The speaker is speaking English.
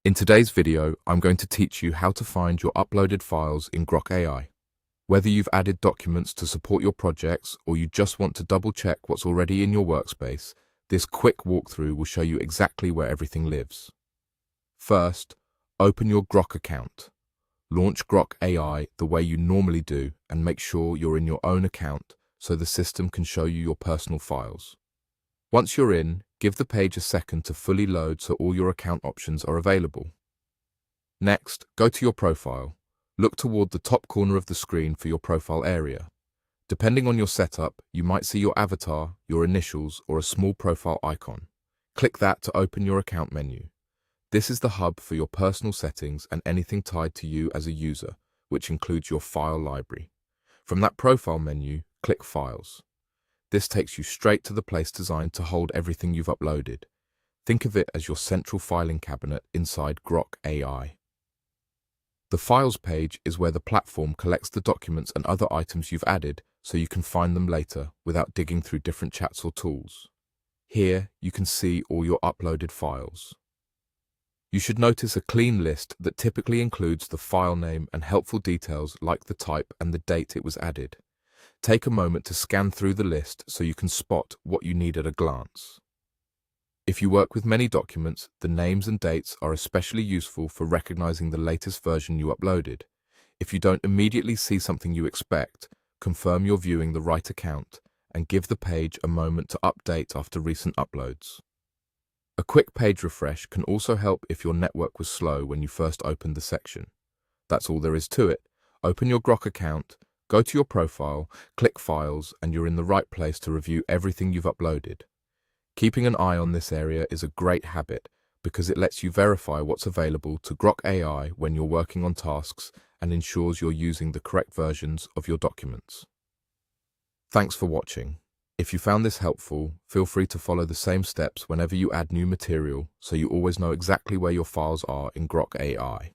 In today's video, I'm going to teach you how to find your uploaded files in Grok AI. Whether you've added documents to support your projects or you just want to double-check what's already in your workspace, this quick walkthrough will show you exactly where everything lives. First, open your Grok account. Launch Grok AI the way you normally do and make sure you're in your own account so the system can show you your personal files. Once you're in, give the page a second to fully load so all your account options are available. Next, go to your profile. Look toward the top corner of the screen for your profile area. Depending on your setup, you might see your avatar, your initials, or a small profile icon. Click that to open your account menu. This is the hub for your personal settings and anything tied to you as a user, which includes your file library. From that profile menu, click Files. This takes you straight to the place designed to hold everything you've uploaded. Think of it as your central filing cabinet inside Grok AI. The Files page is where the platform collects the documents and other items you've added so you can find them later without digging through different chats or tools. Here, you can see all your uploaded files. You should notice a clean list that typically includes the file name and helpful details like the type and the date it was added. Take a moment to scan through the list so you can spot what you need at a glance. If you work with many documents, the names and dates are especially useful for recognizing the latest version you uploaded. If you don't immediately see something you expect, confirm you're viewing the right account and give the page a moment to update after recent uploads. A quick page refresh can also help if your network was slow when you first opened the section. That's all there is to it. Open your Grok account, go to your profile, click Files, and you're in the right place to review everything you've uploaded. Keeping an eye on this area is a great habit because it lets you verify what's available to Grok AI when you're working on tasks and ensures you're using the correct versions of your documents. Thanks for watching. If you found this helpful, feel free to follow the same steps whenever you add new material so you always know exactly where your files are in Grok AI.